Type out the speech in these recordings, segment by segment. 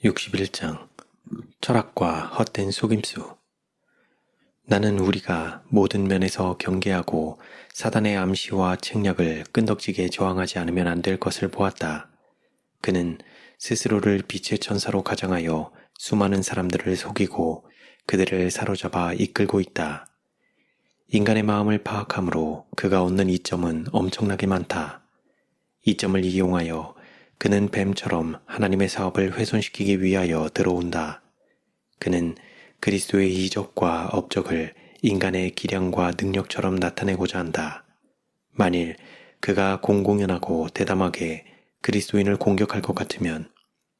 61장 철학과 헛된 속임수. 나는 우리가 모든 면에서 경계하고 사단의 암시와 책략을 끈덕지게 저항하지 않으면 안 될 것을 보았다. 그는 스스로를 빛의 천사로 가장하여 수많은 사람들을 속이고 그들을 사로잡아 이끌고 있다. 인간의 마음을 파악함으로 그가 얻는 이점은 엄청나게 많다. 이점을 이용하여 그는 뱀처럼 하나님의 사업을 훼손시키기 위하여 들어온다. 그는 그리스도의 이적과 업적을 인간의 기량과 능력처럼 나타내고자 한다. 만일 그가 공공연하고 대담하게 그리스도인을 공격할 것 같으면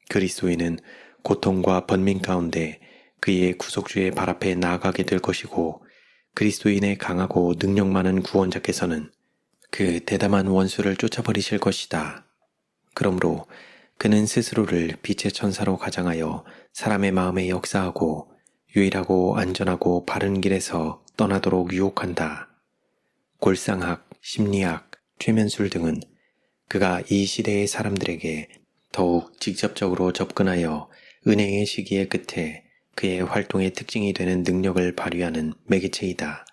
그리스도인은 고통과 번민 가운데 그의 구속주의 발 앞에 나아가게 될 것이고, 그리스도인의 강하고 능력 많은 구원자께서는 그 대담한 원수를 쫓아버리실 것이다. 그러므로 그는 스스로를 빛의 천사로 가장하여 사람의 마음에 역사하고 유일하고 안전하고 바른 길에서 떠나도록 유혹한다. 골상학, 심리학, 최면술 등은 그가 이 시대의 사람들에게 더욱 직접적으로 접근하여 은혜의 시기의 끝에 그의 활동의 특징이 되는 능력을 발휘하는 매개체이다.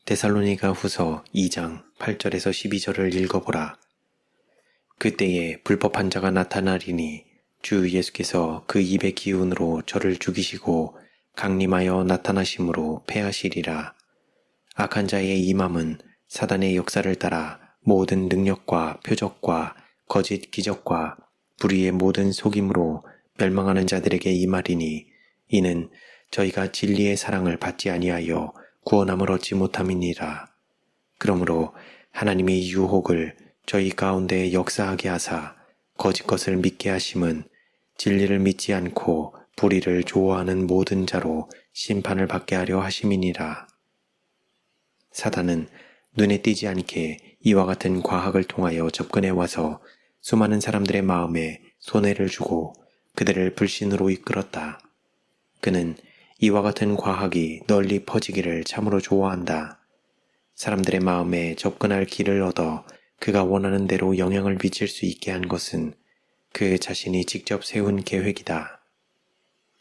데살로니가 후서 2장 8절에서 12절을 읽어보라. 그때에 불법한 자가 나타나리니 주 예수께서 그 입의 기운으로 저를 죽이시고 강림하여 나타나심으로 패하시리라. 악한 자의 임함은 사단의 역사를 따라 모든 능력과 표적과 거짓 기적과 불의의 모든 속임으로 멸망하는 자들에게 임하리니, 이는 저희가 진리의 사랑을 받지 아니하여 구원함을 얻지 못함이니라. 그러므로 하나님이 유혹을 저희 가운데 역사하게 하사 거짓 것을 믿게 하심은 진리를 믿지 않고 불의를 좋아하는 모든 자로 심판을 받게 하려 하심이니라. 사단은 눈에 띄지 않게 이와 같은 과학을 통하여 접근해 와서 수많은 사람들의 마음에 손해를 주고 그들을 불신으로 이끌었다. 그는 이와 같은 과학이 널리 퍼지기를 참으로 좋아한다. 사람들의 마음에 접근할 길을 얻어 그가 원하는 대로 영향을 미칠 수 있게 한 것은 그 자신이 직접 세운 계획이다.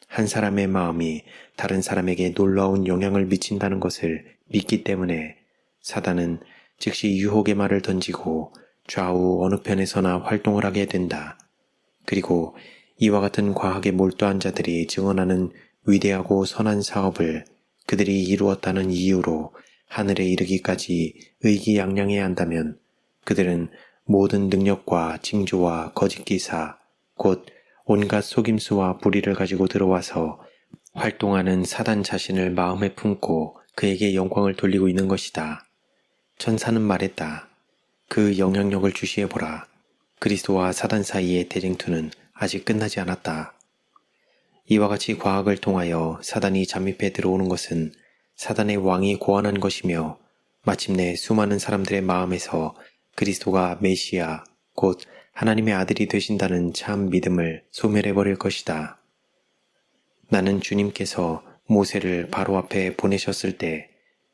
한 사람의 마음이 다른 사람에게 놀라운 영향을 미친다는 것을 믿기 때문에 사단은 즉시 유혹의 말을 던지고 좌우 어느 편에서나 활동을 하게 된다. 그리고 이와 같은 과학에 몰두한 자들이 증언하는 위대하고 선한 사업을 그들이 이루었다는 이유로 하늘에 이르기까지 의기양양해야 한다면 그들은 모든 능력과 징조와 거짓 기사, 곧 온갖 속임수와 불의를 가지고 들어와서 활동하는 사단 자신을 마음에 품고 그에게 영광을 돌리고 있는 것이다. 천사는 말했다. 그 영향력을 주시해보라. 그리스도와 사단 사이의 대쟁투는 아직 끝나지 않았다. 이와 같이 과학을 통하여 사단이 잠입해 들어오는 것은 사단의 왕이 고안한 것이며 마침내 수많은 사람들의 마음에서 그리스도가 메시아, 곧 하나님의 아들이 되신다는 참 믿음을 소멸해버릴 것이다. 나는 주님께서 모세를 바로 앞에 보내셨을 때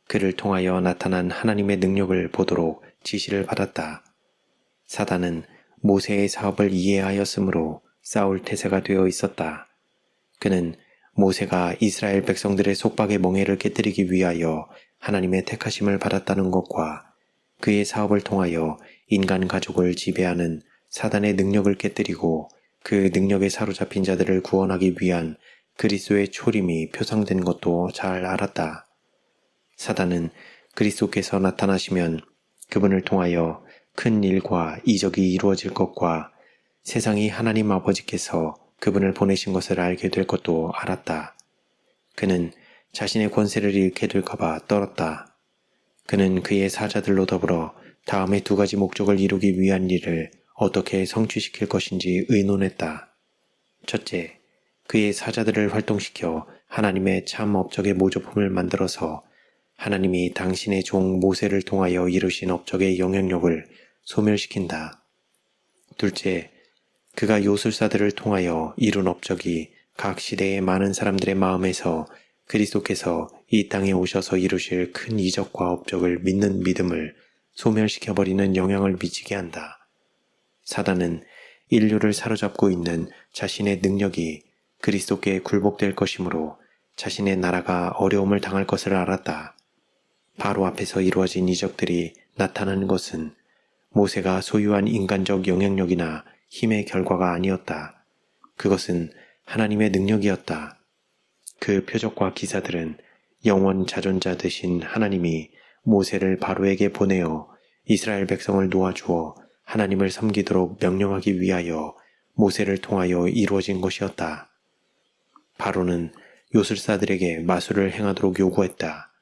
그를 통하여 나타난 하나님의 능력을 보도록 지시를 받았다. 사단은 모세의 사업을 이해하였으므로 싸울 태세가 되어 있었다. 그는 모세가 이스라엘 백성들의 속박의 멍에를 깨뜨리기 위하여 하나님의 택하심을 받았다는 것과 그의 사업을 통하여 인간 가족을 지배하는 사단의 능력을 깨뜨리고 그 능력에 사로잡힌 자들을 구원하기 위한 그리스도의 초림이 표상된 것도 잘 알았다. 사단은 그리스도께서 나타나시면 그분을 통하여 큰 일과 이적이 이루어질 것과 세상이 하나님 아버지께서 그분을 보내신 것을 알게 될 것도 알았다. 그는 자신의 권세를 잃게 될까봐 떨었다. 그는 그의 사자들로 더불어 다음의 두 가지 목적을 이루기 위한 일을 어떻게 성취시킬 것인지 의논했다. 첫째, 그의 사자들을 활동시켜 하나님의 참 업적의 모조품을 만들어서 하나님이 당신의 종 모세를 통하여 이루신 업적의 영향력을 소멸시킨다. 둘째, 그가 요술사들을 통하여 이룬 업적이 각 시대의 많은 사람들의 마음에서 그리스도께서 이 땅에 오셔서 이루실 큰 이적과 업적을 믿는 믿음을 소멸시켜버리는 영향을 미치게 한다. 사단은 인류를 사로잡고 있는 자신의 능력이 그리스도께 굴복될 것이므로 자신의 나라가 어려움을 당할 것을 알았다. 바로 앞에서 이루어진 이적들이 나타나는 것은 모세가 소유한 인간적 영향력이나 힘의 결과가 아니었다. 그것은 하나님의 능력이었다. 그 표적과 기사들은 영원 자존자 되신 하나님이 모세를 바로에게 보내어 이스라엘 백성을 놓아주어 하나님을 섬기도록 명령하기 위하여 모세를 통하여 이루어진 것이었다. 바로는 요술사들에게 마술을 행하도록 요구했다.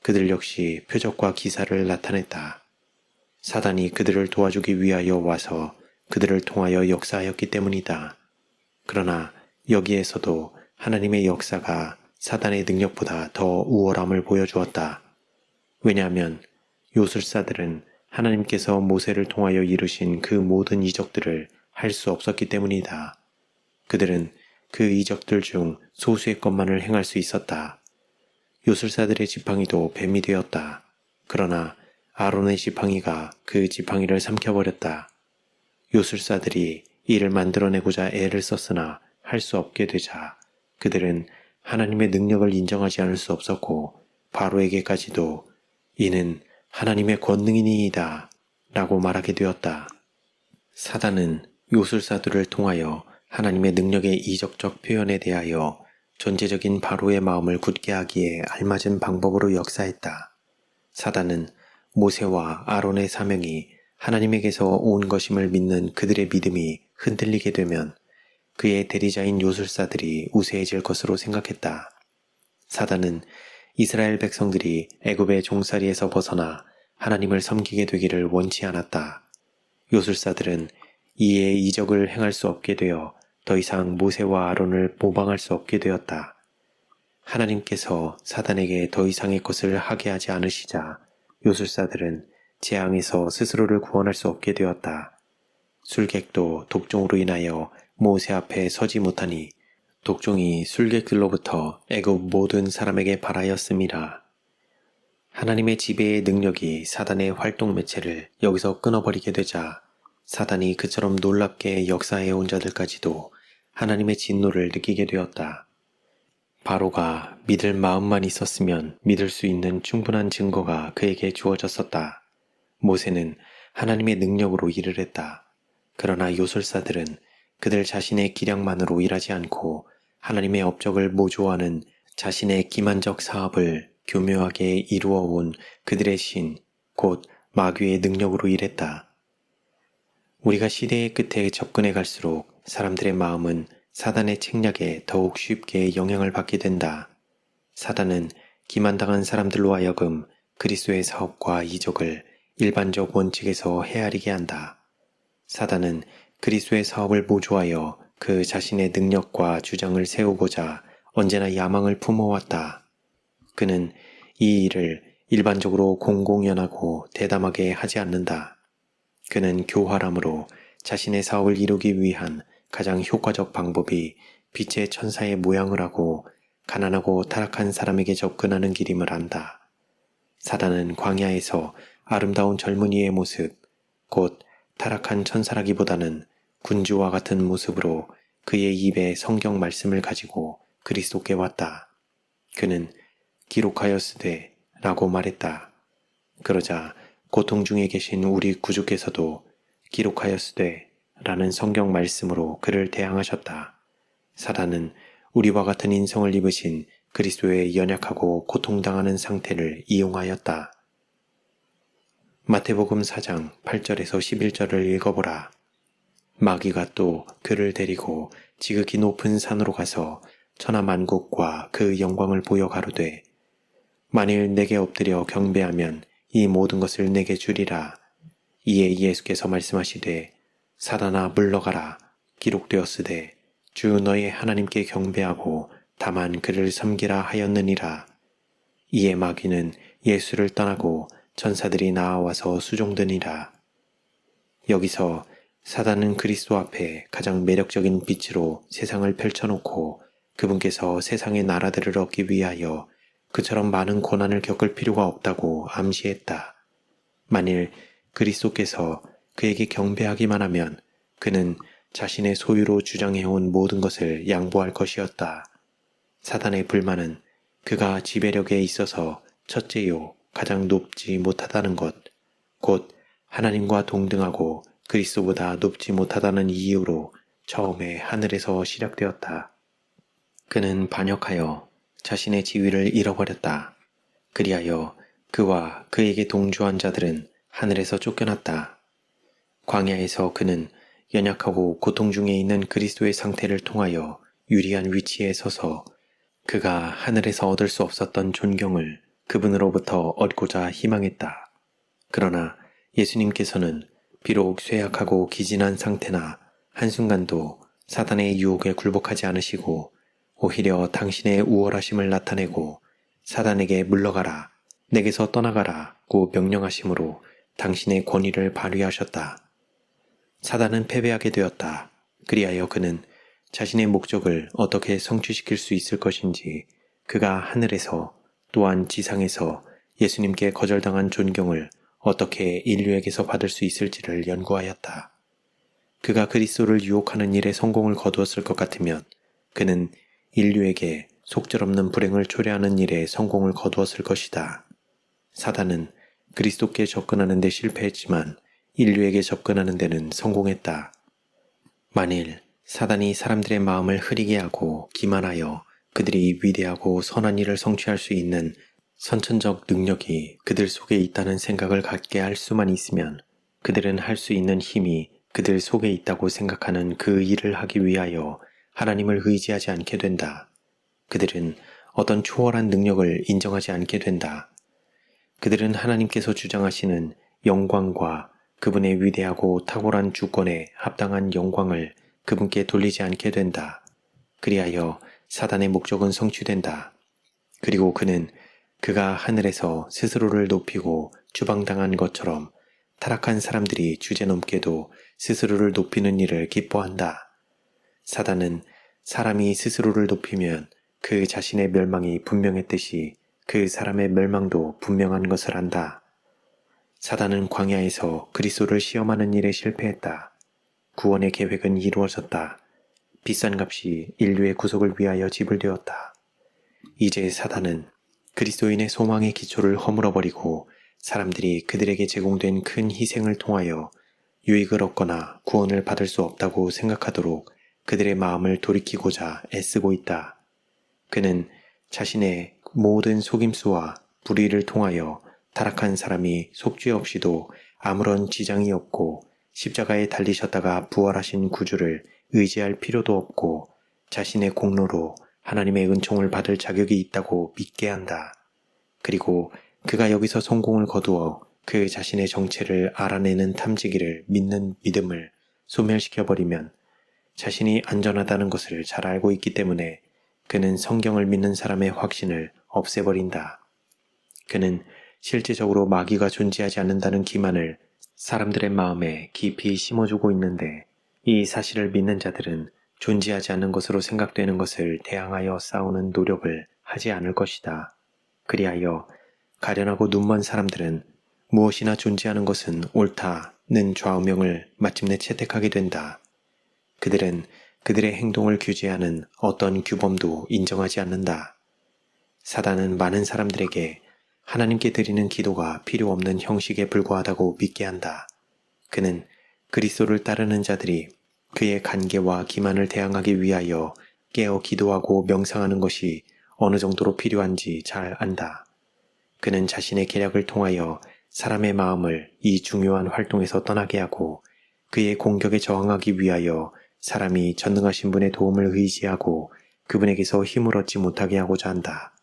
그들 역시 표적과 기사를 나타냈다. 사단이 그들을 도와주기 위하여 와서 그들을 통하여 역사하였기 때문이다. 그러나 여기에서도 하나님의 역사가 사단의 능력보다 더 우월함을 보여주었다. 왜냐하면 요술사들은 하나님께서 모세를 통하여 이루신 그 모든 이적들을 할 수 없었기 때문이다. 그들은 그 이적들 중 소수의 것만을 행할 수 있었다. 요술사들의 지팡이도 뱀이 되었다. 그러나 아론의 지팡이가 그 지팡이를 삼켜버렸다. 요술사들이 이를 만들어내고자 애를 썼으나 할 수 없게 되자 그들은 하나님의 능력을 인정하지 않을 수 없었고 바로에게까지도 이는 하나님의 권능이니이다 라고 말하게 되었다. 사단은 요술사들을 통하여 하나님의 능력의 이적적 표현에 대하여 존재적인 바로의 마음을 굳게 하기에 알맞은 방법으로 역사했다. 사단은 모세와 아론의 사명이 하나님에게서 온 것임을 믿는 그들의 믿음이 흔들리게 되면 그의 대리자인 요술사들이 우세해질 것으로 생각했다. 사단은 이스라엘 백성들이 애굽의 종살이에서 벗어나 하나님을 섬기게 되기를 원치 않았다. 요술사들은 이에 이적을 행할 수 없게 되어 더 이상 모세와 아론을 모방할 수 없게 되었다. 하나님께서 사단에게 더 이상의 것을 하게 하지 않으시자 요술사들은 재앙에서 스스로를 구원할 수 없게 되었다. 술객도 독종으로 인하여 모세 앞에 서지 못하니 독종이 술객들로부터 애굽 모든 사람에게 발하였음이라. 하나님의 지배의 능력이 사단의 활동 매체를 여기서 끊어버리게 되자 사단이 그처럼 놀랍게 역사해온 자들까지도 하나님의 진노를 느끼게 되었다. 바로가 믿을 마음만 있었으면 믿을 수 있는 충분한 증거가 그에게 주어졌었다. 모세는 하나님의 능력으로 일을 했다. 그러나 요술사들은 그들 자신의 기량만으로 일하지 않고 하나님의 업적을 모조하는 자신의 기만적 사업을 교묘하게 이루어온 그들의 신, 곧 마귀의 능력으로 일했다. 우리가 시대의 끝에 접근해 갈수록 사람들의 마음은 사단의 책략에 더욱 쉽게 영향을 받게 된다. 사단은 기만당한 사람들로 하여금 그리스도의 사업과 이적을 일반적 원칙에서 헤아리게 한다. 사단은 그리스도의 사업을 모조하여 그 자신의 능력과 주장을 세우고자 언제나 야망을 품어왔다. 그는 이 일을 일반적으로 공공연하고 대담하게 하지 않는다. 그는 교활함으로 자신의 사업을 이루기 위한 가장 효과적 방법이 빛의 천사의 모양을 하고 가난하고 타락한 사람에게 접근하는 길임을 안다. 사단은 광야에서 아름다운 젊은이의 모습, 곧 타락한 천사라기보다는 군주와 같은 모습으로 그의 입에 성경 말씀을 가지고 그리스도께 왔다. 그는 기록하였으되 라고 말했다. 그러자 고통 중에 계신 우리 구주께서도 기록하였으되 라는 성경 말씀으로 그를 대항하셨다. 사단은 우리와 같은 인성을 입으신 그리스도의 연약하고 고통당하는 상태를 이용하였다. 마태복음 4장 8절에서 11절을 읽어보라. 마귀가 또 그를 데리고 지극히 높은 산으로 가서 천하만국과 그 영광을 보여 가로되 만일 내게 엎드려 경배하면 이 모든 것을 내게 주리라. 이에 예수께서 말씀하시되 사단아 물러가라. 기록되었으되 주 너의 하나님께 경배하고 다만 그를 섬기라 하였느니라. 이에 마귀는 예수를 떠나고 천사들이 나와서 수종드니라. 여기서 사단은 그리스도 앞에 가장 매력적인 빛으로 세상을 펼쳐놓고 그분께서 세상의 나라들을 얻기 위하여 그처럼 많은 고난을 겪을 필요가 없다고 암시했다. 만일 그리스도께서 그에게 경배하기만 하면 그는 자신의 소유로 주장해온 모든 것을 양보할 것이었다. 사단의 불만은 그가 지배력에 있어서 첫째요 가장 높지 못하다는 것, 곧 하나님과 동등하고 그리스도보다 높지 못하다는 이유로 처음에 하늘에서 시작되었다. 그는 반역하여 자신의 지위를 잃어버렸다. 그리하여 그와 그에게 동조한 자들은 하늘에서 쫓겨났다. 광야에서 그는 연약하고 고통 중에 있는 그리스도의 상태를 통하여 유리한 위치에 서서 그가 하늘에서 얻을 수 없었던 존경을 그분으로부터 얻고자 희망했다. 그러나 예수님께서는 비록 쇠약하고 기진한 상태나 한순간도 사단의 유혹에 굴복하지 않으시고 오히려 당신의 우월하심을 나타내고 사단에게 물러가라, 내게서 떠나가라고 명령하심으로 당신의 권위를 발휘하셨다. 사단은 패배하게 되었다. 그리하여 그는 자신의 목적을 어떻게 성취시킬 수 있을 것인지 그가 하늘에서 또한 지상에서 예수님께 거절당한 존경을 어떻게 인류에게서 받을 수 있을지를 연구하였다. 그가 그리스도를 유혹하는 일에 성공을 거두었을 것 같으면 그는 인류에게 속절없는 불행을 초래하는 일에 성공을 거두었을 것이다. 사단은 그리스도께 접근하는 데 실패했지만 인류에게 접근하는 데는 성공했다. 만일 사단이 사람들의 마음을 흐리게 하고 기만하여 그들이 위대하고 선한 일을 성취할 수 있는 선천적 능력이 그들 속에 있다는 생각을 갖게 할 수만 있으면 그들은 할 수 있는 힘이 그들 속에 있다고 생각하는 그 일을 하기 위하여 하나님을 의지하지 않게 된다. 그들은 어떤 초월한 능력을 인정하지 않게 된다. 그들은 하나님께서 주장하시는 영광과 그분의 위대하고 탁월한 주권에 합당한 영광을 그분께 돌리지 않게 된다. 그리하여 사단의 목적은 성취된다. 그리고 그는 그가 하늘에서 스스로를 높이고 추방당한 것처럼 타락한 사람들이 주제넘게도 스스로를 높이는 일을 기뻐한다. 사단은 사람이 스스로를 높이면 그 자신의 멸망이 분명했듯이 그 사람의 멸망도 분명한 것을 안다. 사단은 광야에서 그리스도를 시험하는 일에 실패했다. 구원의 계획은 이루어졌다. 비싼 값이 인류의 구속을 위하여 지불되었다. 이제 사단은 그리스도인의 소망의 기초를 허물어버리고 사람들이 그들에게 제공된 큰 희생을 통하여 유익을 얻거나 구원을 받을 수 없다고 생각하도록 그들의 마음을 돌이키고자 애쓰고 있다. 그는 자신의 모든 속임수와 불의를 통하여 타락한 사람이 속죄 없이도 아무런 지장이 없고 십자가에 달리셨다가 부활하신 구주를 의지할 필요도 없고 자신의 공로로 하나님의 은총을 받을 자격이 있다고 믿게 한다. 그리고 그가 여기서 성공을 거두어 그 자신의 정체를 알아내는 탐지기를 믿는 믿음을 소멸시켜버리면 자신이 안전하다는 것을 잘 알고 있기 때문에 그는 성경을 믿는 사람의 확신을 없애버린다. 그는 실제적으로 마귀가 존재하지 않는다는 기만을 사람들의 마음에 깊이 심어주고 있는데 이 사실을 믿는 자들은 존재하지 않는 것으로 생각되는 것을 대항하여 싸우는 노력을 하지 않을 것이다. 그리하여 가련하고 눈먼 사람들은 무엇이나 존재하는 것은 옳다는 좌우명을 마침내 채택하게 된다. 그들은 그들의 행동을 규제하는 어떤 규범도 인정하지 않는다. 사단은 많은 사람들에게 하나님께 드리는 기도가 필요 없는 형식에 불과하다고 믿게 한다. 그는 그리스도를 따르는 자들이 그의 간계와 기만을 대항하기 위하여 깨어 기도하고 명상하는 것이 어느 정도로 필요한지 잘 안다. 그는 자신의 계략을 통하여 사람의 마음을 이 중요한 활동에서 떠나게 하고 그의 공격에 저항하기 위하여 사람이 전능하신 분의 도움을 의지하고 그분에게서 힘을 얻지 못하게 하고자 한다.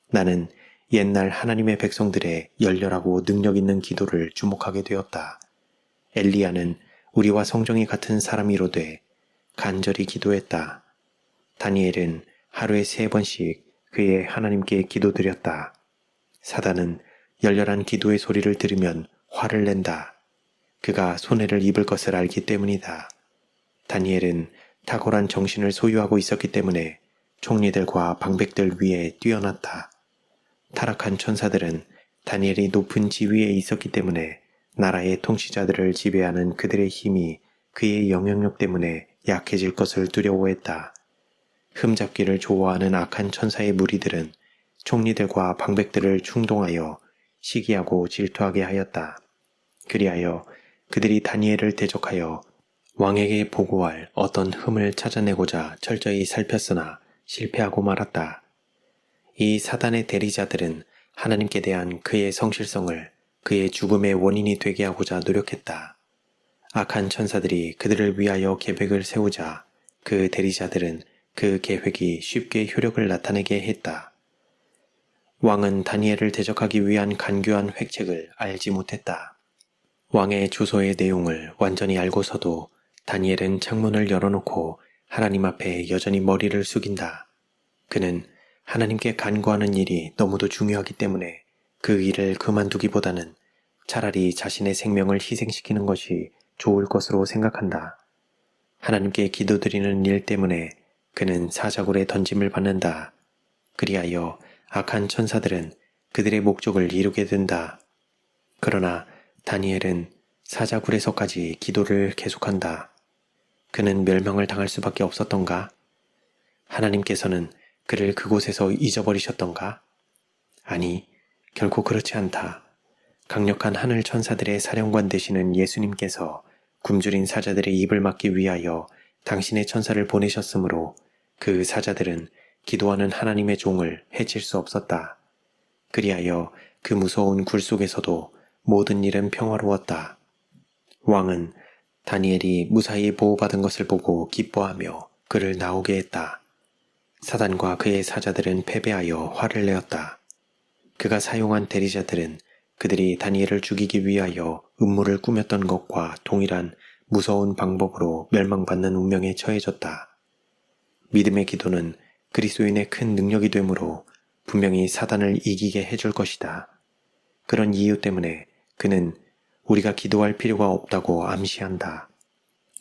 나는 옛날 하나님의 백성들의 열렬하고 능력 있는 기도를 주목하게 되었다. 엘리야는 우리와 성정이 같은 사람이로되 간절히 기도했다. 다니엘은 하루에 3번씩 그의 하나님께 기도드렸다. 사단은 열렬한 기도의 소리를 들으면 화를 낸다. 그가 손해를 입을 것을 알기 때문이다. 다니엘은 탁월한 정신을 소유하고 있었기 때문에 총리들과 방백들 위에 뛰어났다. 타락한 천사들은 다니엘이 높은 지위에 있었기 때문에 나라의 통치자들을 지배하는 그들의 힘이 그의 영향력 때문에 약해질 것을 두려워했다. 흠잡기를 좋아하는 악한 천사의 무리들은 총리들과 방백들을 충동하여 시기하고 질투하게 하였다. 그리하여 그들이 다니엘을 대적하여 왕에게 보고할 어떤 흠을 찾아내고자 철저히 살폈으나 실패하고 말았다. 이 사단의 대리자들은 하나님께 대한 그의 성실성을 그의 죽음의 원인이 되게 하고자 노력했다. 악한 천사들이 그들을 위하여 계획을 세우자 그 대리자들은 그 계획이 쉽게 효력을 나타내게 했다. 왕은 다니엘을 대적하기 위한 간교한 획책을 알지 못했다. 왕의 주소의 내용을 완전히 알고서도 다니엘은 창문을 열어놓고 하나님 앞에 여전히 머리를 숙인다. 그는 하나님께 간구하는 일이 너무도 중요하기 때문에 그 일을 그만두기보다는 차라리 자신의 생명을 희생시키는 것이 좋을 것으로 생각한다. 하나님께 기도드리는 일 때문에 그는 사자굴에 던짐을 받는다. 그리하여 악한 천사들은 그들의 목적을 이루게 된다. 그러나 다니엘은 사자굴에서까지 기도를 계속한다. 그는 멸망을 당할 수밖에 없었던가? 하나님께서는 그를 그곳에서 잊어버리셨던가? 아니, 결코 그렇지 않다. 강력한 하늘 천사들의 사령관 되시는 예수님께서 굶주린 사자들의 입을 막기 위하여 당신의 천사를 보내셨으므로 그 사자들은 기도하는 하나님의 종을 해칠 수 없었다. 그리하여 그 무서운 굴 속에서도 모든 일은 평화로웠다. 왕은 다니엘이 무사히 보호받은 것을 보고 기뻐하며 그를 나오게 했다. 사단과 그의 사자들은 패배하여 화를 내었다. 그가 사용한 대리자들은 그들이 다니엘을 죽이기 위하여 음모를 꾸몄던 것과 동일한 무서운 방법으로 멸망받는 운명에 처해졌다. 믿음의 기도는 그리스도인의 큰 능력이 되므로 분명히 사단을 이기게 해줄 것이다. 그런 이유 때문에 그는 우리가 기도할 필요가 없다고 암시한다.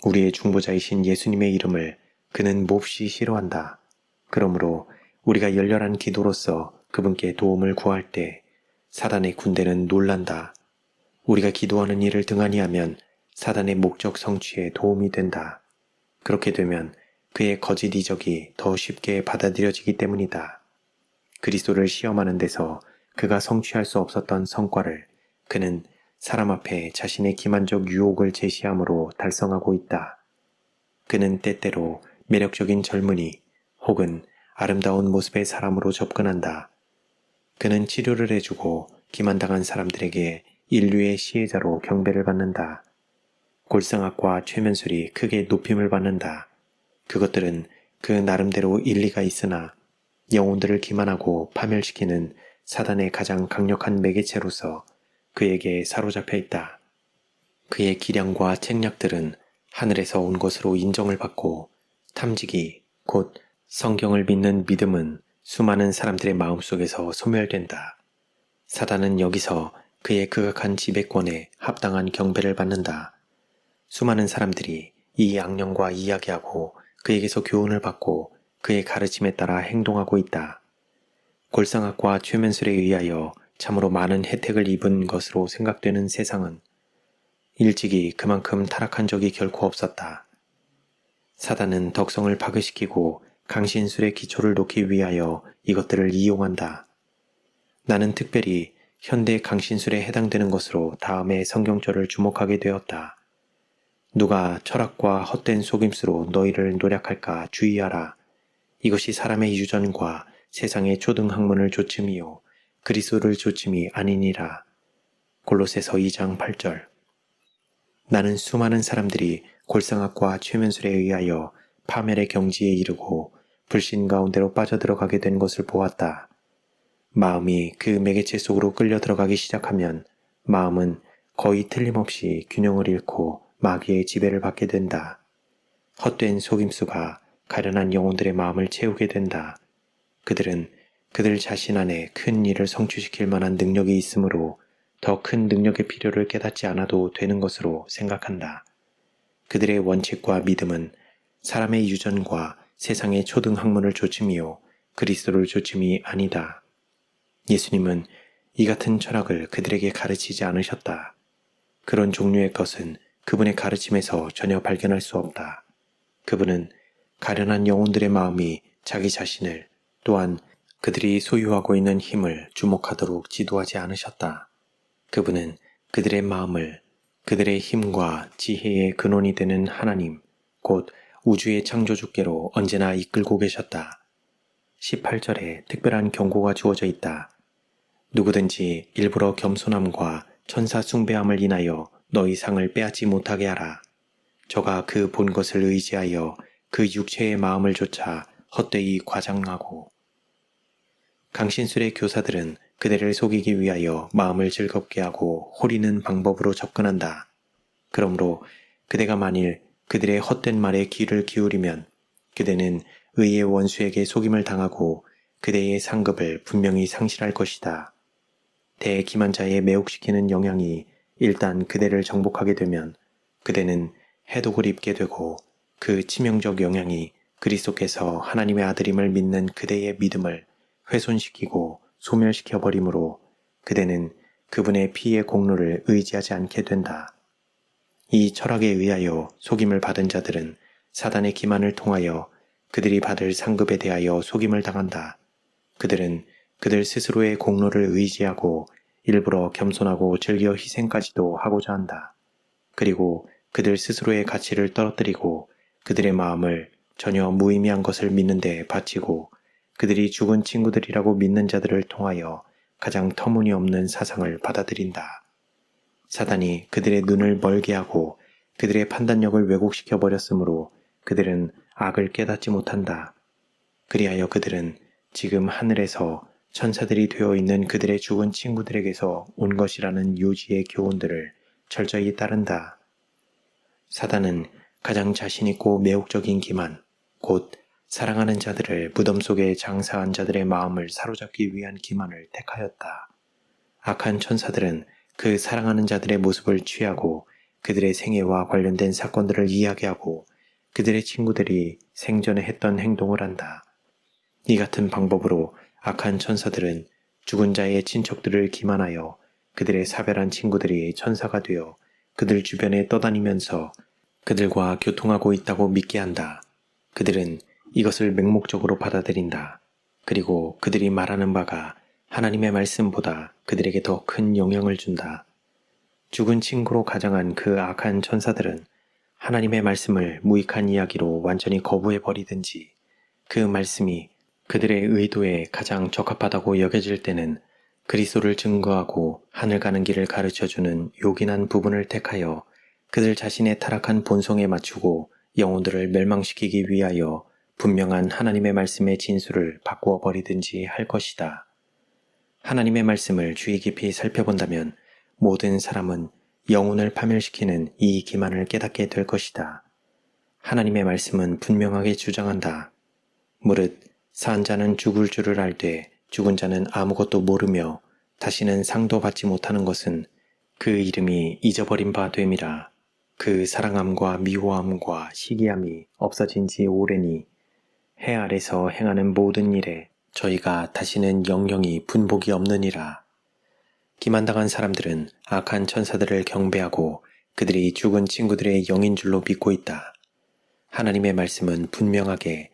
우리의 중보자이신 예수님의 이름을 그는 몹시 싫어한다. 그러므로 우리가 열렬한 기도로서 그분께 도움을 구할 때 사단의 군대는 놀란다. 우리가 기도하는 일을 등한히 하면 사단의 목적 성취에 도움이 된다. 그렇게 되면 그의 거짓 이적이 더 쉽게 받아들여지기 때문이다. 그리스도를 시험하는 데서 그가 성취할 수 없었던 성과를 그는 사람 앞에 자신의 기만적 유혹을 제시함으로 달성하고 있다. 그는 때때로 매력적인 젊은이 혹은 아름다운 모습의 사람으로 접근한다. 그는 치료를 해주고 기만당한 사람들에게 인류의 시혜자로 경배를 받는다. 골상학과 최면술이 크게 높임을 받는다. 그것들은 그 나름대로 일리가 있으나 영혼들을 기만하고 파멸시키는 사단의 가장 강력한 매개체로서 그에게 사로잡혀 있다. 그의 기량과 책략들은 하늘에서 온 것으로 인정을 받고 탐지기, 곧 성경을 믿는 믿음은 수많은 사람들의 마음속에서 소멸된다. 사단은 여기서 그의 극악한 지배권에 합당한 경배를 받는다. 수많은 사람들이 이 악령과 이야기하고 그에게서 교훈을 받고 그의 가르침에 따라 행동하고 있다. 골상학과 최면술에 의하여 참으로 많은 혜택을 입은 것으로 생각되는 세상은 일찍이 그만큼 타락한 적이 결코 없었다. 사단은 덕성을 파괴시키고 강신술의 기초를 놓기 위하여 이것들을 이용한다. 나는 특별히 현대 강신술에 해당되는 것으로 다음의 성경절을 주목하게 되었다. 누가 철학과 헛된 속임수로 너희를 노략할까 주의하라. 이것이 사람의 유전과 세상의 초등학문을 조침이요 그리스도를 조침이 아니니라. 골로새서 2장 8절. 나는 수많은 사람들이 골상학과 최면술에 의하여 파멸의 경지에 이르고 불신 가운데로 빠져들어가게 된 것을 보았다. 마음이 그 매개체 속으로 끌려 들어가기 시작하면 마음은 거의 틀림없이 균형을 잃고 마귀의 지배를 받게 된다. 헛된 속임수가 가련한 영혼들의 마음을 채우게 된다. 그들은 그들 자신 안에 큰 일을 성취시킬 만한 능력이 있으므로 더 큰 능력의 필요를 깨닫지 않아도 되는 것으로 생각한다. 그들의 원칙과 믿음은 사람의 유전과 세상의 초등학문을 조침이요 그리스도를 조침이 아니다. 예수님은 이 같은 철학을 그들에게 가르치지 않으셨다. 그런 종류의 것은 그분의 가르침에서 전혀 발견할 수 없다. 그분은 가련한 영혼들의 마음이 자기 자신을 또한 그들이 소유하고 있는 힘을 주목하도록 지도하지 않으셨다. 그분은 그들의 마음을 그들의 힘과 지혜의 근원이 되는 하나님, 곧 우주의 창조주께로 언제나 이끌고 계셨다. 18절에 특별한 경고가 주어져 있다. 누구든지 일부러 겸손함과 천사 숭배함을 인하여 너희 상을 빼앗지 못하게 하라. 저가 그 본 것을 의지하여 그 육체의 마음을 조차 헛되이 과장하고 강신술의 교사들은 그대를 속이기 위하여 마음을 즐겁게 하고 호리는 방법으로 접근한다. 그러므로 그대가 만일 그들의 헛된 말에 귀를 기울이면 그대는 의의 원수에게 속임을 당하고 그대의 상급을 분명히 상실할 것이다. 대기만자의 매혹시키는 영향이 일단 그대를 정복하게 되면 그대는 해독을 입게 되고 그 치명적 영향이 그리스도께서 하나님의 아들임을 믿는 그대의 믿음을 훼손시키고 소멸시켜버리므로 그대는 그분의 피의 공로를 의지하지 않게 된다. 이 철학에 의하여 속임을 받은 자들은 사단의 기만을 통하여 그들이 받을 상급에 대하여 속임을 당한다. 그들은 그들 스스로의 공로를 의지하고 일부러 겸손하고 즐겨 희생까지도 하고자 한다. 그리고 그들 스스로의 가치를 떨어뜨리고 그들의 마음을 전혀 무의미한 것을 믿는 데 바치고 그들이 죽은 친구들이라고 믿는 자들을 통하여 가장 터무니없는 사상을 받아들인다. 사단이 그들의 눈을 멀게 하고 그들의 판단력을 왜곡시켜 버렸으므로 그들은 악을 깨닫지 못한다. 그리하여 그들은 지금 하늘에서 천사들이 되어 있는 그들의 죽은 친구들에게서 온 것이라는 요지의 교훈들을 철저히 따른다. 사단은 가장 자신있고 매혹적인 기만, 곧 사랑하는 자들을 무덤 속에 장사한 자들의 마음을 사로잡기 위한 기만을 택하였다. 악한 천사들은 그 사랑하는 자들의 모습을 취하고 그들의 생애와 관련된 사건들을 이야기하고 그들의 친구들이 생전에 했던 행동을 한다. 이 같은 방법으로 악한 천사들은 죽은 자의 친척들을 기만하여 그들의 사별한 친구들이 천사가 되어 그들 주변에 떠다니면서 그들과 교통하고 있다고 믿게 한다. 그들은 이것을 맹목적으로 받아들인다. 그리고 그들이 말하는 바가 하나님의 말씀보다 그들에게 더 큰 영향을 준다. 죽은 친구로 가장한 그 악한 천사들은 하나님의 말씀을 무익한 이야기로 완전히 거부해버리든지 그 말씀이 그들의 의도에 가장 적합하다고 여겨질 때는 그리스도를 증거하고 하늘 가는 길을 가르쳐주는 요긴한 부분을 택하여 그들 자신의 타락한 본성에 맞추고 영혼들을 멸망시키기 위하여 분명한 하나님의 말씀의 진수를 바꾸어 버리든지 할 것이다. 하나님의 말씀을 주의 깊이 살펴본다면 모든 사람은 영혼을 파멸시키는 이 기만을 깨닫게 될 것이다. 하나님의 말씀은 분명하게 주장한다. 무릇 산 자는 죽을 줄을 알되 죽은 자는 아무것도 모르며 다시는 상도 받지 못하는 것은 그 이름이 잊어버린 바 됨이라. 그 사랑함과 미워함과 시기함이 없어진 지 오래니 해 아래서 행하는 모든 일에 저희가 다시는 영영이 분복이 없느니라. 기만당한 사람들은 악한 천사들을 경배하고 그들이 죽은 친구들의 영인 줄로 믿고 있다. 하나님의 말씀은 분명하게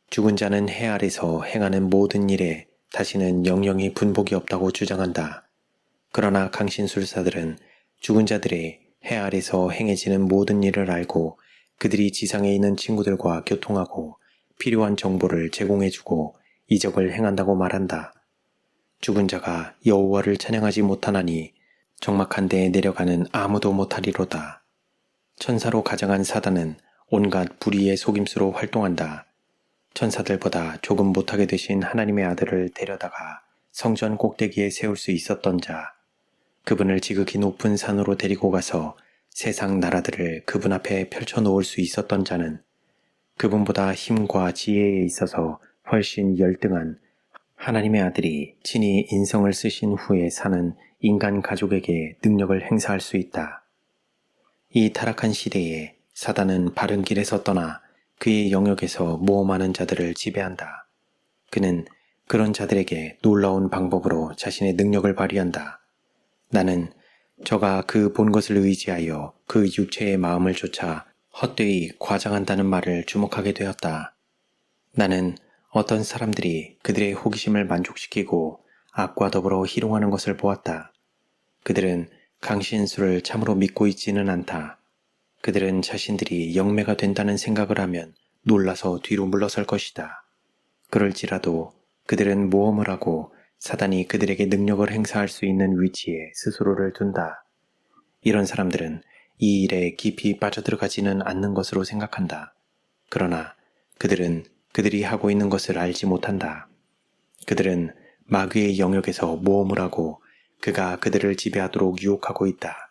죽은 자는 해 아래서 행하는 모든 일에 다시는 영영이 분복이 없다고 주장한다. 그러나 강신술사들은 죽은 자들의 해 아래서 행해지는 모든 일을 알고 그들이 지상에 있는 친구들과 교통하고 필요한 정보를 제공해주고 이적을 행한다고 말한다. 죽은 자가 여호와를 찬양하지 못하나니 적막한 데에 내려가는 아무도 못하리로다. 천사로 가장한 사단은 온갖 불의의 속임수로 활동한다. 천사들보다 조금 못하게 되신 하나님의 아들을 데려다가 성전 꼭대기에 세울 수 있었던 자, 그분을 지극히 높은 산으로 데리고 가서 세상 나라들을 그분 앞에 펼쳐놓을 수 있었던 자는 그분보다 힘과 지혜에 있어서 훨씬 열등한 하나님의 아들이 친히 인성을 쓰신 후에 사는 인간 가족에게 능력을 행사할 수 있다. 이 타락한 시대에 사단은 바른 길에서 떠나 그의 영역에서 모험하는 자들을 지배한다. 그는 그런 자들에게 놀라운 방법으로 자신의 능력을 발휘한다. 나는 저가 그 본 것을 의지하여 그 육체의 마음을 쫓아 헛되이 과장한다는 말을 주목하게 되었다. 나는 어떤 사람들이 그들의 호기심을 만족시키고 악과 더불어 희롱하는 것을 보았다. 그들은 강신수를 참으로 믿고 있지는 않다. 그들은 자신들이 영매가 된다는 생각을 하면 놀라서 뒤로 물러설 것이다. 그럴지라도 그들은 모험을 하고 사단이 그들에게 능력을 행사할 수 있는 위치에 스스로를 둔다. 이런 사람들은 이 일에 깊이 빠져들어가지는 않는 것으로 생각한다. 그러나 그들은 그들이 하고 있는 것을 알지 못한다. 그들은 마귀의 영역에서 모험을 하고 그가 그들을 지배하도록 유혹하고 있다.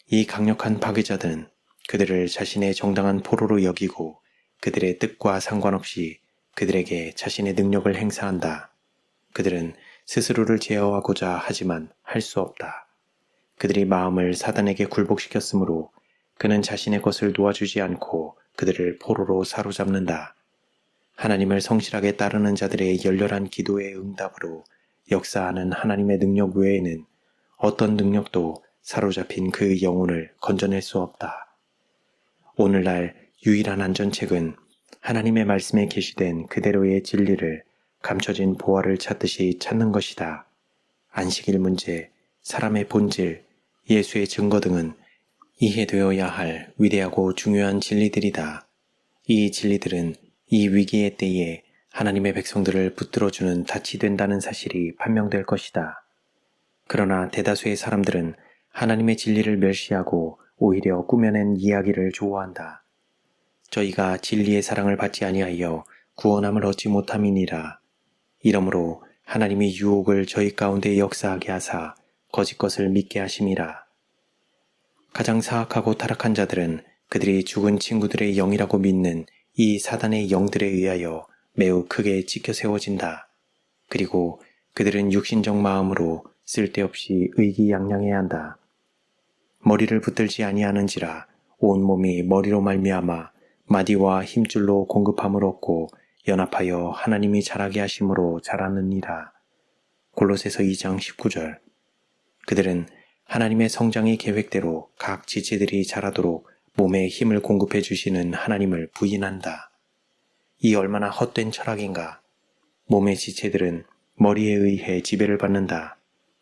이 강력한 파괴자들은 그들을 자신의 정당한 포로로 여기고 그들의 뜻과 상관없이 그들에게 자신의 능력을 행사한다. 그들은 스스로를 제어하고자 하지만 할 수 없다. 그들이 마음을 사단에게 굴복시켰으므로 그는 자신의 것을 놓아주지 않고 그들을 포로로 사로잡는다. 하나님을 성실하게 따르는 자들의 열렬한 기도의 응답으로 역사하는 하나님의 능력 외에는 어떤 능력도 사로잡힌 그 영혼을 건져낼 수 없다. 오늘날 유일한 안전책은 하나님의 말씀에 게시된 그대로의 진리를 감춰진 보화를 찾듯이 찾는 것이다. 안식일 문제, 사람의 본질, 예수의 증거 등은 이해되어야 할 위대하고 중요한 진리들이다. 이 진리들은 이 위기의 때에 하나님의 백성들을 붙들어주는 닻이 된다는 사실이 판명될 것이다. 그러나 대다수의 사람들은 하나님의 진리를 멸시하고 오히려 꾸며낸 이야기를 좋아한다. 저희가 진리의 사랑을 받지 아니하여 구원함을 얻지 못함이니라. 이러므로 하나님이 유혹을 저희 가운데 역사하게 하사 거짓 것을 믿게 하심이라. 가장 사악하고 타락한 자들은 그들이 죽은 친구들의 영이라고 믿는 이 사단의 영들에 의하여 매우 크게 지켜 세워진다. 그리고 그들은 육신적 마음으로 쓸데없이 의기양양해야 한다. 머리를 붙들지 아니하는지라 온몸이 머리로 말미암아 마디와 힘줄로 공급함을 얻고 연합하여 하나님이 자라게 하심으로 자라느니라. 골로새서 2장 19절. 그들은 하나님의 성장의 계획대로 각 지체들이 자라도록 몸에 힘을 공급해 주시는 하나님을 부인한다. 이 얼마나 헛된 철학인가. 몸의 지체들은 머리에 의해 지배를 받는다.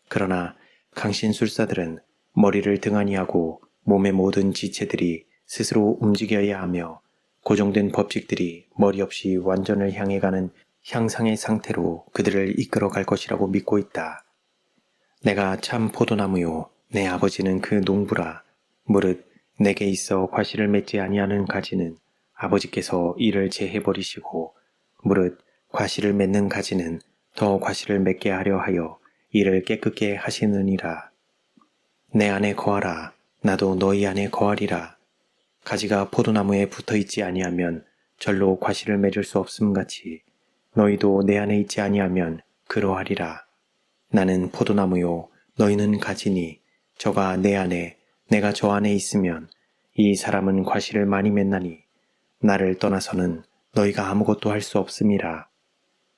그러나 강신술사들은 머리를 등한히 하고 몸의 모든 지체들이 스스로 움직여야 하며 고정된 법칙들이 머리 없이 완전을 향해 가는 향상의 상태로 그들을 이끌어 갈 것이라고 믿고 있다. 내가 참 포도나무요 내 아버지는 그 농부라. 무릇 내게 있어 과실을 맺지 아니하는 가지는 아버지께서 이를 제해버리시고 무릇 과실을 맺는 가지는 더 과실을 맺게 하려 하여 이를 깨끗게 하시느니라. 내 안에 거하라. 나도 너희 안에 거하리라. 가지가 포도나무에 붙어있지 아니하면 절로 과실을 맺을 수 없음같이 너희도 내 안에 있지 아니하면 그러하리라. 나는 포도나무요 너희는 가지니 저가 내 안에 내가 저 안에 있으면 이 사람은 과실을 많이 맺나니 나를 떠나서는 너희가 아무것도 할 수 없음이라.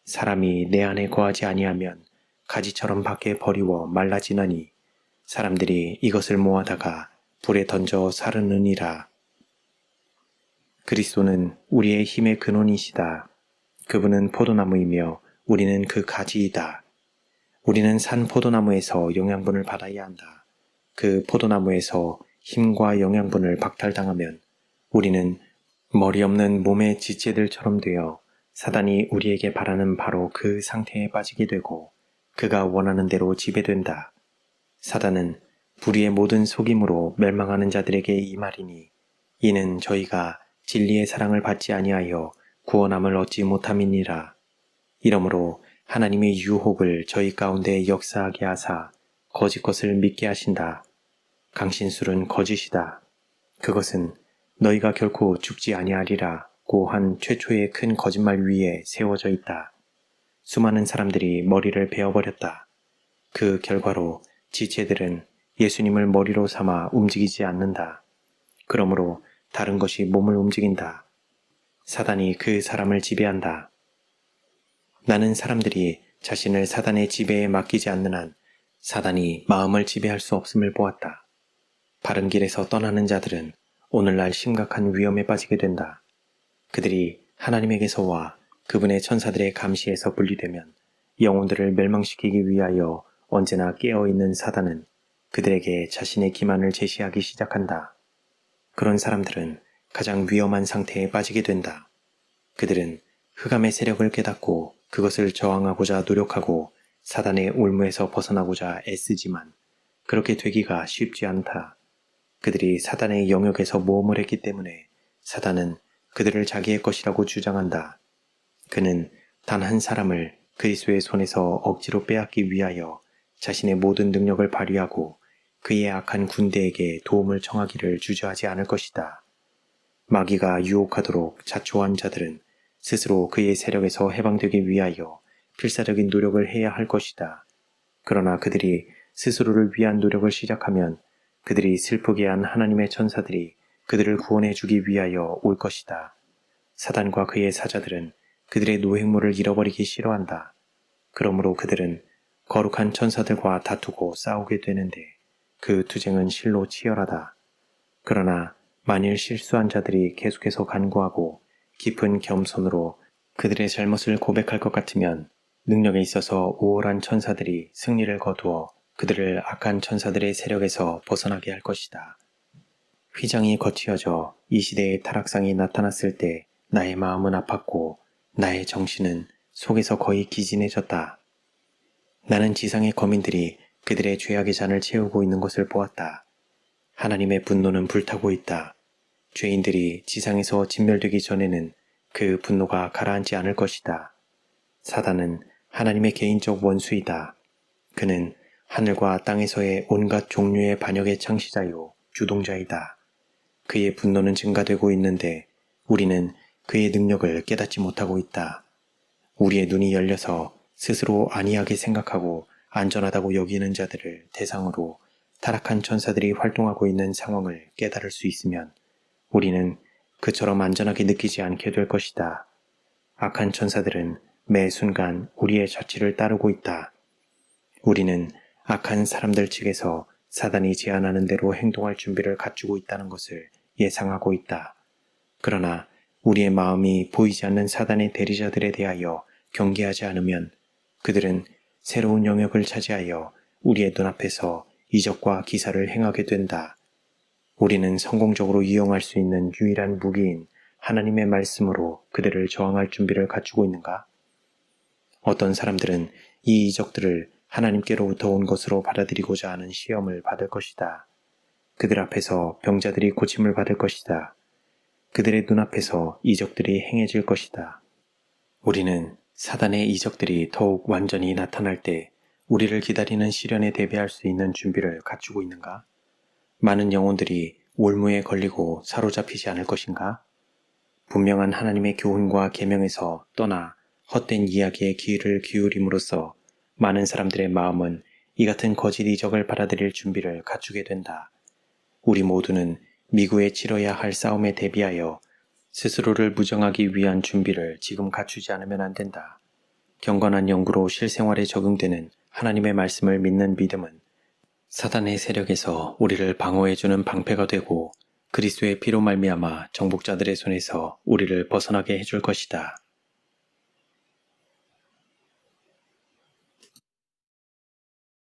사람이 내 안에 거하지 아니하면 가지처럼 밖에 버리워 말라지나니 사람들이 이것을 모아다가 불에 던져 사르느니라. 그리스도는 우리의 힘의 근원이시다. 그분은 포도나무이며 우리는 그 가지이다. 우리는 산 포도나무에서 영양분을 받아야 한다. 그 포도나무에서 힘과 영양분을 박탈당하면 우리는 머리 없는 몸의 지체들처럼 되어 사단이 우리에게 바라는 바로 그 상태에 빠지게 되고 그가 원하는 대로 지배된다. 사단은 불의의 모든 속임으로 멸망하는 자들에게 이 말이니 이는 저희가 진리의 사랑을 받지 아니하여 구원함을 얻지 못함이니라. 이러므로 하나님의 유혹을 저희 가운데 역사하게 하사 거짓 것을 믿게 하신다. 강신술은 거짓이다. 그것은 너희가 결코 죽지 아니하리라고 한 최초의 큰 거짓말 위에 세워져 있다. 수많은 사람들이 머리를 베어버렸다. 그 결과로 지체들은 예수님을 머리로 삼아 움직이지 않는다. 그러므로 다른 것이 몸을 움직인다. 사단이 그 사람을 지배한다. 나는 사람들이 자신을 사단의 지배에 맡기지 않는 한 사단이 마음을 지배할 수 없음을 보았다. 바른 길에서 떠나는 자들은 오늘날 심각한 위험에 빠지게 된다. 그들이 하나님에게서와 그분의 천사들의 감시에서 분리되면 영혼들을 멸망시키기 위하여 언제나 깨어있는 사단은 그들에게 자신의 기만을 제시하기 시작한다. 그런 사람들은 가장 위험한 상태에 빠지게 된다. 그들은 흑암의 세력을 깨닫고 그것을 저항하고자 노력하고 사단의 올무에서 벗어나고자 애쓰지만 그렇게 되기가 쉽지 않다. 그들이 사단의 영역에서 모험을 했기 때문에 사단은 그들을 자기의 것이라고 주장한다. 그는 단 한 사람을 그리스도의 손에서 억지로 빼앗기 위하여 자신의 모든 능력을 발휘하고 그의 악한 군대에게 도움을 청하기를 주저하지 않을 것이다. 마귀가 유혹하도록 자초한 자들은 스스로 그의 세력에서 해방되기 위하여 필사적인 노력을 해야 할 것이다. 그러나 그들이 스스로를 위한 노력을 시작하면 그들이 슬프게 한 하나님의 천사들이 그들을 구원해 주기 위하여 올 것이다. 사단과 그의 사자들은 그들의 노획물을 잃어버리기 싫어한다. 그러므로 그들은 거룩한 천사들과 다투고 싸우게 되는데 그 투쟁은 실로 치열하다. 그러나 만일 실수한 자들이 계속해서 간구하고 깊은 겸손으로 그들의 잘못을 고백할 것 같으면 능력에 있어서 우월한 천사들이 승리를 거두어 그들을 악한 천사들의 세력에서 벗어나게 할 것이다. 휘장이 거치어져 이 시대의 타락상이 나타났을 때 나의 마음은 아팠고 나의 정신은 속에서 거의 기진해졌다. 나는 지상의 거민들이 그들의 죄악의 잔을 채우고 있는 것을 보았다. 하나님의 분노는 불타고 있다. 죄인들이 지상에서 진멸되기 전에는 그 분노가 가라앉지 않을 것이다. 사단은 하나님의 개인적 원수이다. 그는 하늘과 땅에서의 온갖 종류의 반역의 창시자요, 주동자이다. 그의 분노는 증가되고 있는데 우리는 그의 능력을 깨닫지 못하고 있다. 우리의 눈이 열려서 스스로 안이하게 생각하고 안전하다고 여기는 자들을 대상으로 타락한 천사들이 활동하고 있는 상황을 깨달을 수 있으면 우리는 그처럼 안전하게 느끼지 않게 될 것이다. 악한 천사들은 매 순간 우리의 자취를 따르고 있다. 우리는 악한 사람들 측에서 사단이 제안하는 대로 행동할 준비를 갖추고 있다는 것을 예상하고 있다. 그러나 우리의 마음이 보이지 않는 사단의 대리자들에 대하여 경계하지 않으면 그들은 새로운 영역을 차지하여 우리의 눈앞에서 이적과 기사를 행하게 된다. 우리는 성공적으로 이용할 수 있는 유일한 무기인 하나님의 말씀으로 그들을 저항할 준비를 갖추고 있는가? 어떤 사람들은 이 이적들을 하나님께로부터 온 것으로 받아들이고자 하는 시험을 받을 것이다. 그들 앞에서 병자들이 고침을 받을 것이다. 그들의 눈앞에서 이적들이 행해질 것이다. 우리는 사단의 이적들이 더욱 완전히 나타날 때 우리를 기다리는 시련에 대비할 수 있는 준비를 갖추고 있는가? 많은 영혼들이 올무에 걸리고 사로잡히지 않을 것인가? 분명한 하나님의 교훈과 계명에서 떠나 헛된 이야기에 귀를 기울임으로써 많은 사람들의 마음은 이 같은 거짓 이적을 받아들일 준비를 갖추게 된다. 우리 모두는 미구에 치러야 할 싸움에 대비하여 스스로를 무정하기 위한 준비를 지금 갖추지 않으면 안 된다. 경건한 연구로 실생활에 적용되는 하나님의 말씀을 믿는 믿음은 사단의 세력에서 우리를 방어해주는 방패가 되고 그리스도의 피로 말미암아 정복자들의 손에서 우리를 벗어나게 해줄 것이다.